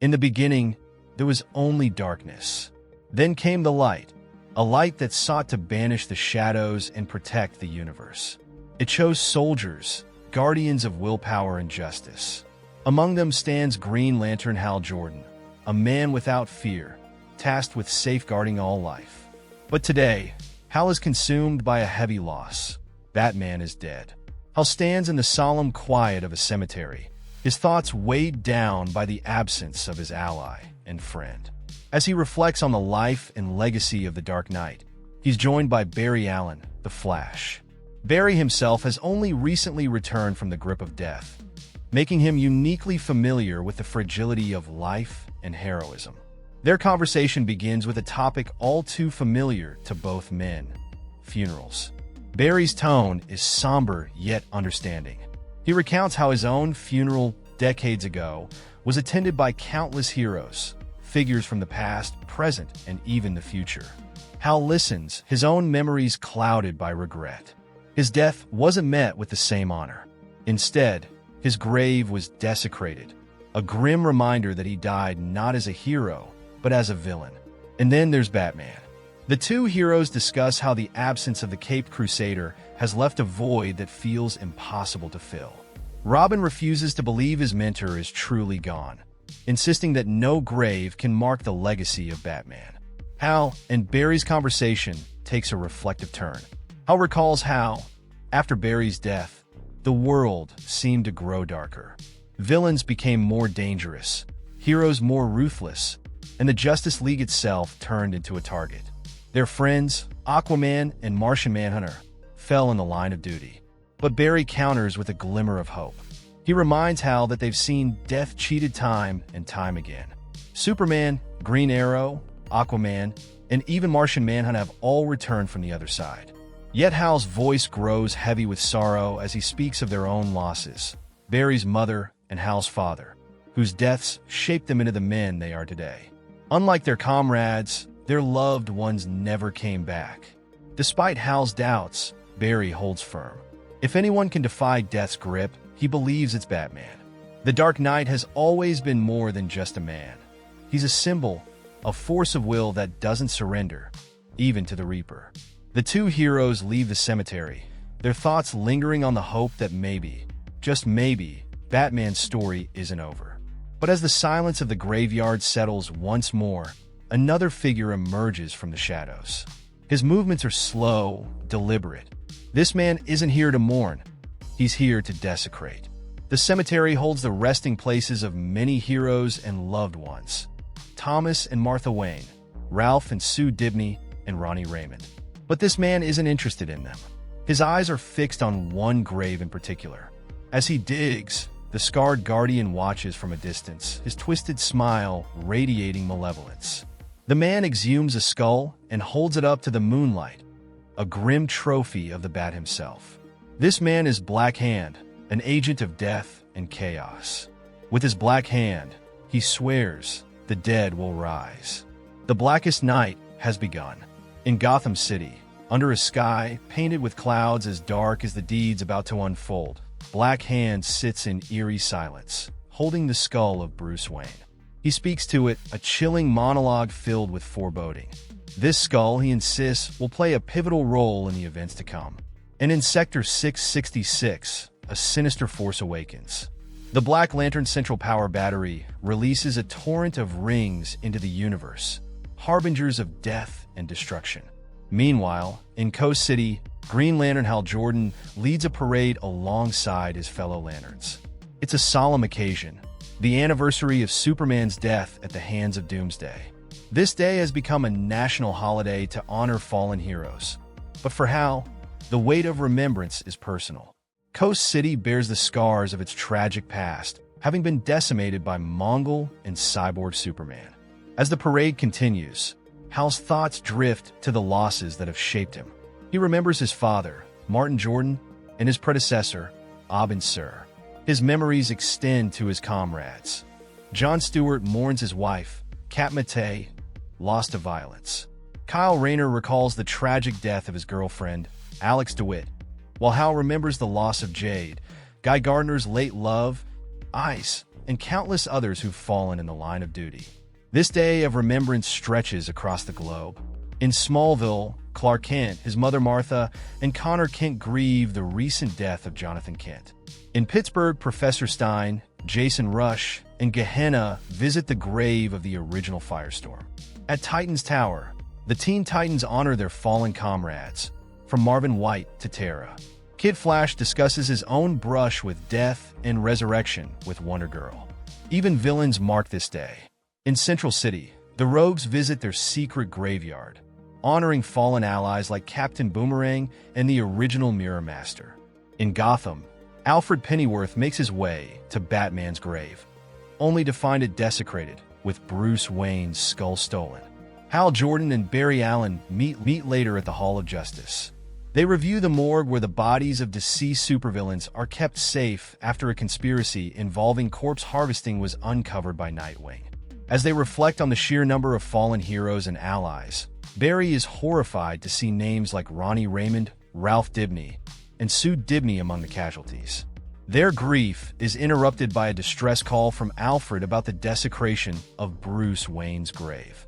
In the beginning, there was only darkness. Then came the light, a light that sought to banish the shadows and protect the universe. It chose soldiers, guardians of willpower and justice. Among them stands Green Lantern Hal Jordan, a man without fear, tasked with safeguarding all life. But today, Hal is consumed by a heavy loss. Batman is dead. Hal stands in the solemn quiet of a cemetery, his thoughts weighed down by the absence of his ally and friend. As he reflects on the life and legacy of the Dark Knight, he's joined by Barry Allen, the Flash. Barry himself has only recently returned from the grip of death, making him uniquely familiar with the fragility of life and heroism. Their conversation begins with a topic all too familiar to both men: funerals. Barry's tone is somber yet understanding. He recounts how his own funeral decades ago was attended by countless heroes, figures from the past, present, and even the future. Hal listens, his own memories clouded by regret. His death wasn't met with the same honor. Instead, his grave was desecrated, a grim reminder that he died not as a hero, but as a villain. And then there's Batman. The two heroes discuss how the absence of the Caped Crusader has left a void that feels impossible to fill. Robin refuses to believe his mentor is truly gone, insisting that no grave can mark the legacy of Batman. Hal and Barry's conversation takes a reflective turn. Hal recalls how, after Barry's death, the world seemed to grow darker. Villains became more dangerous, heroes more ruthless, and the Justice League itself turned into a target. Their friends, Aquaman and Martian Manhunter, fell in the line of duty. But Barry counters with a glimmer of hope. He reminds Hal that they've seen death cheated time and time again. Superman, Green Arrow, Aquaman, and even Martian Manhunter have all returned from the other side. Yet Hal's voice grows heavy with sorrow as he speaks of their own losses: Barry's mother and Hal's father, whose deaths shaped them into the men they are today. Unlike their comrades, their loved ones never came back. Despite Hal's doubts, Barry holds firm. If anyone can defy death's grip, he believes it's Batman. The Dark Knight has always been more than just a man. He's a symbol, a force of will that doesn't surrender, even to the Reaper. The two heroes leave the cemetery, their thoughts lingering on the hope that maybe, just maybe, Batman's story isn't over. But as the silence of the graveyard settles once more, another figure emerges from the shadows. His movements are slow, deliberate. This man isn't here to mourn. He's here to desecrate. The cemetery holds the resting places of many heroes and loved ones: Thomas and Martha Wayne, Ralph and Sue Dibney, and Ronnie Raymond. But this man isn't interested in them. His eyes are fixed on one grave in particular. As he digs, the scarred guardian watches from a distance, his twisted smile radiating malevolence. The man exhumes a skull and holds it up to the moonlight, a grim trophy of the Bat himself. This man is Black Hand, an agent of death and chaos. With his black hand, he swears the dead will rise. The blackest night has begun. In Gotham City, under a sky painted with clouds as dark as the deeds about to unfold, Black Hand sits in eerie silence, holding the skull of Bruce Wayne. He speaks to it, a chilling monologue filled with foreboding. This skull, he insists, will play a pivotal role in the events to come. And in Sector 666, a sinister force awakens. The Black Lantern Central Power Battery releases a torrent of rings into the universe, harbingers of death and destruction. Meanwhile, in Coast City, Green Lantern Hal Jordan leads a parade alongside his fellow Lanterns. It's a solemn occasion, the anniversary of Superman's death at the hands of Doomsday. This day has become a national holiday to honor fallen heroes. But for Hal, the weight of remembrance is personal. Coast City bears the scars of its tragic past, having been decimated by Mongol and Cyborg Superman. As the parade continues, Hal's thoughts drift to the losses that have shaped him. He remembers his father, Martin Jordan, and his predecessor, Abin Sur. His memories extend to his comrades. John Stewart mourns his wife, Kat Matei, lost to violence. Kyle Rayner recalls the tragic death of his girlfriend, Alex DeWitt, while Hal remembers the loss of Jade, Guy Gardner's late love, Ice, and countless others who've fallen in the line of duty. This day of remembrance stretches across the globe. In Smallville, Clark Kent, his mother Martha, and Connor Kent grieve the recent death of Jonathan Kent. In Pittsburgh, Professor Stein, Jason Rush, and Gehenna visit the grave of the original Firestorm. At Titan's Tower, the Teen Titans honor their fallen comrades, from Marvin White to Tara. Kid Flash discusses his own brush with death and resurrection with Wonder Girl. Even villains mark this day. In Central City, the Rogues visit their secret graveyard, honoring fallen allies like Captain Boomerang and the original Mirror Master. In Gotham, Alfred Pennyworth makes his way to Batman's grave, only to find it desecrated, with Bruce Wayne's skull stolen. Hal Jordan and Barry Allen meet later at the Hall of Justice. They review the morgue where the bodies of deceased supervillains are kept safe after a conspiracy involving corpse harvesting was uncovered by Nightwing. As they reflect on the sheer number of fallen heroes and allies, Barry is horrified to see names like Ronnie Raymond, Ralph Dibny, and Sue Dibny among the casualties. Their grief is interrupted by a distress call from Alfred about the desecration of Bruce Wayne's grave.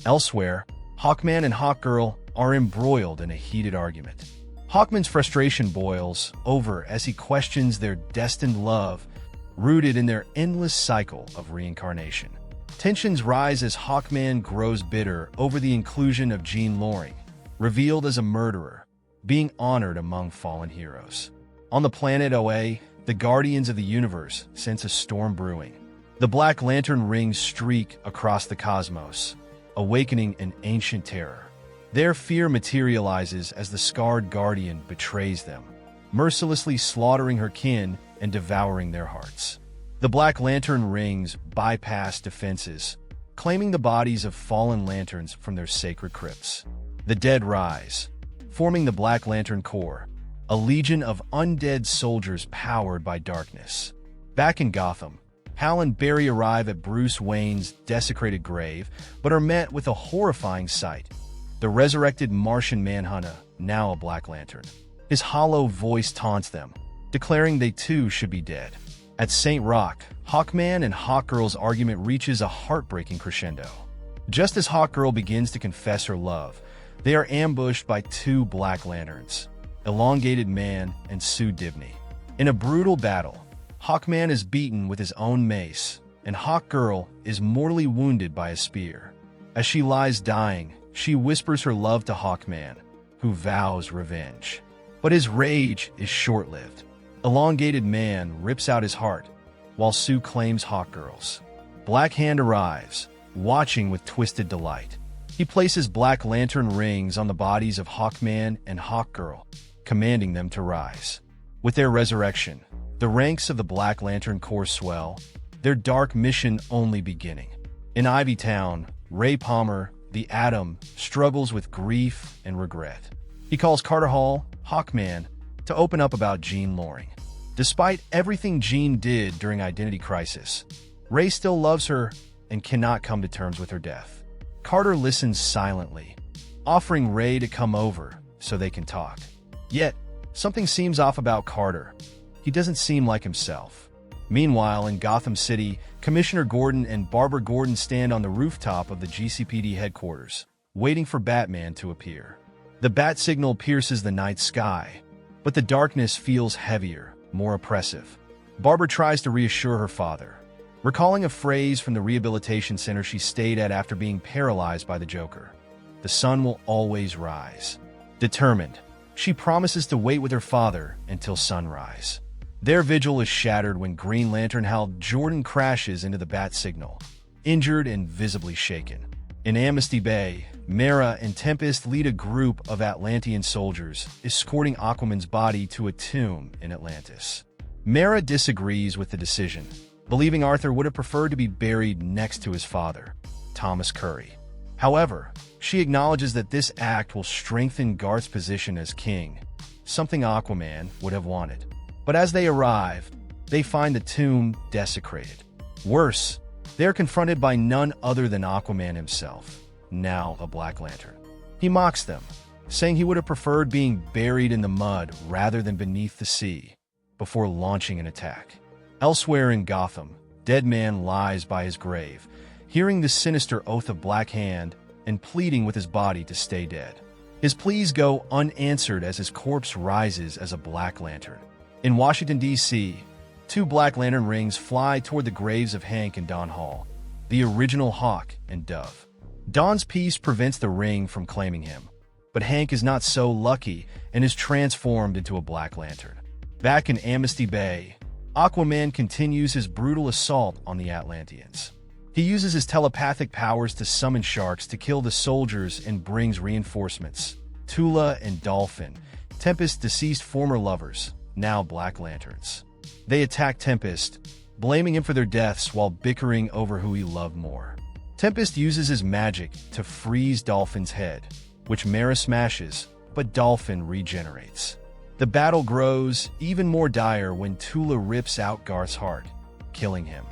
Elsewhere, Hawkman and Hawkgirl are embroiled in a heated argument. Hawkman's frustration boils over as he questions their destined love, rooted in their endless cycle of reincarnation. Tensions rise as Hawkman grows bitter over the inclusion of Jean Loring, revealed as a murderer, being honored among fallen heroes. On the planet OA, the Guardians of the Universe sense a storm brewing. The Black Lantern rings streak across the cosmos, awakening an ancient terror. Their fear materializes as the scarred Guardian betrays them, mercilessly slaughtering her kin and devouring their hearts. The Black Lantern rings bypass defenses, claiming the bodies of fallen lanterns from their sacred crypts. The dead rise, forming the Black Lantern Corps, a legion of undead soldiers powered by darkness. Back in Gotham, Hal and Barry arrive at Bruce Wayne's desecrated grave, but are met with a horrifying sight. The resurrected Martian Manhunter, now a Black Lantern. His hollow voice taunts them, declaring they too should be dead. At St. Rock, Hawkman and Hawkgirl's argument reaches a heartbreaking crescendo. Just as Hawkgirl begins to confess her love, they are ambushed by two Black Lanterns, Elongated Man and Sue Dibny. In a brutal battle, Hawkman is beaten with his own mace, and Hawkgirl is mortally wounded by a spear. As she lies dying, she whispers her love to Hawkman, who vows revenge. But his rage is short-lived. Elongated Man rips out his heart, while Sue claims Hawkgirl's. Black Hand arrives, watching with twisted delight. He places Black Lantern rings on the bodies of Hawkman and Hawkgirl, commanding them to rise. With their resurrection, the ranks of the Black Lantern Corps swell, their dark mission only beginning. In Ivy Town, Ray Palmer, the Atom, struggles with grief and regret. He calls Carter Hall, Hawkman, to open up about Jean Loring. Despite everything Jean did during Identity Crisis, Ray still loves her and cannot come to terms with her death. Carter listens silently, offering Ray to come over so they can talk. Yet, something seems off about Carter. He doesn't seem like himself. Meanwhile, in Gotham City, Commissioner Gordon and Barbara Gordon stand on the rooftop of the GCPD headquarters, waiting for Batman to appear. The bat signal pierces the night sky, but the darkness feels heavier, more oppressive. Barbara tries to reassure her father, recalling a phrase from the rehabilitation center she stayed at after being paralyzed by the Joker. The sun will always rise. Determined, she promises to wait with her father until sunrise. Their vigil is shattered when Green Lantern Hal Jordan crashes into the bat signal, injured and visibly shaken. In Amnesty Bay, Mera and Tempest lead a group of Atlantean soldiers, escorting Aquaman's body to a tomb in Atlantis. Mera disagrees with the decision, believing Arthur would have preferred to be buried next to his father, Thomas Curry. However, she acknowledges that this act will strengthen Garth's position as king, something Aquaman would have wanted. But as they arrive, they find the tomb desecrated. Worse, they are confronted by none other than Aquaman himself, now a Black Lantern. He mocks them, saying he would have preferred being buried in the mud rather than beneath the sea, before launching an attack. Elsewhere in Gotham, dead man lies by his grave, hearing the sinister oath of Black Hand and pleading with his body to stay dead. His pleas go unanswered as his corpse rises as a Black Lantern. In Washington, D.C., 2 Black Lantern rings fly toward the graves of Hank and Don Hall, the original Hawk and Dove. Don's peace prevents the ring from claiming him, but Hank is not so lucky and is transformed into a Black Lantern. Back in Amnesty Bay, Aquaman continues his brutal assault on the Atlanteans. He uses his telepathic powers to summon sharks to kill the soldiers and brings reinforcements. Tula and Dolphin, Tempest's deceased former lovers, now Black Lanterns. They attack Tempest, blaming him for their deaths while bickering over who he loved more. Tempest uses his magic to freeze Dolphin's head, which Mera smashes, but Dolphin regenerates. The battle grows even more dire when Tula rips out Garth's heart, killing him.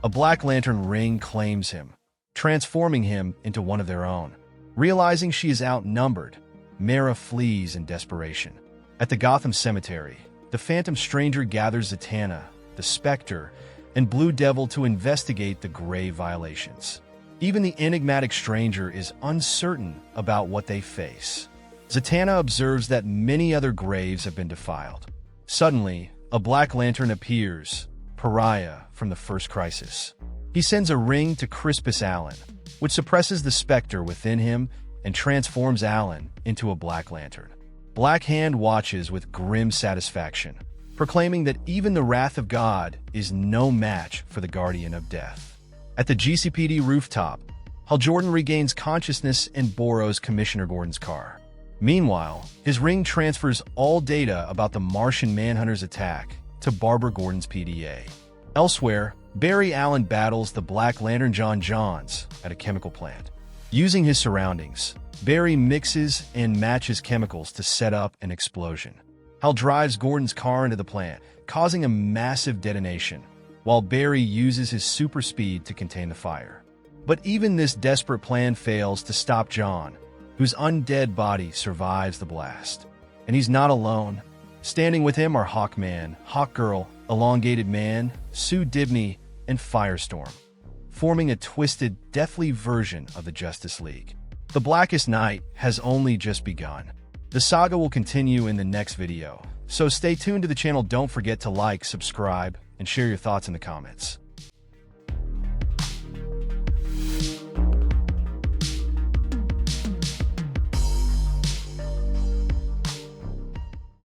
A Black Lantern ring claims him, transforming him into one of their own. Realizing she is outnumbered, Mera flees in desperation. At the Gotham Cemetery, the Phantom Stranger gathers Zatanna, the Spectre, and Blue Devil to investigate the grave violations. Even the enigmatic Stranger is uncertain about what they face. Zatanna observes that many other graves have been defiled. Suddenly, a Black Lantern appears, Pariah from the First Crisis. He sends a ring to Crispus Allen, which suppresses the Spectre within him and transforms Allen into a Black Lantern. Black Hand watches with grim satisfaction, proclaiming that even the wrath of God is no match for the Guardian of Death. At the GCPD rooftop, Hal Jordan regains consciousness and borrows Commissioner Gordon's car. Meanwhile, his ring transfers all data about the Martian Manhunter's attack to Barbara Gordon's PDA. Elsewhere, Barry Allen battles the Black Lantern John Johns at a chemical plant. Using his surroundings, Barry mixes and matches chemicals to set up an explosion. Hal drives Gordon's car into the plant, causing a massive detonation, while Barry uses his super speed to contain the fire. But even this desperate plan fails to stop John, whose undead body survives the blast. And he's not alone. Standing with him are Hawkman, Hawkgirl, Elongated Man, Sue Dibney, and Firestorm, forming a twisted, deathly version of the Justice League. The Blackest Night has only just begun. The saga will continue in the next video, so stay tuned to the channel. Don't forget to like, subscribe, and share your thoughts in the comments.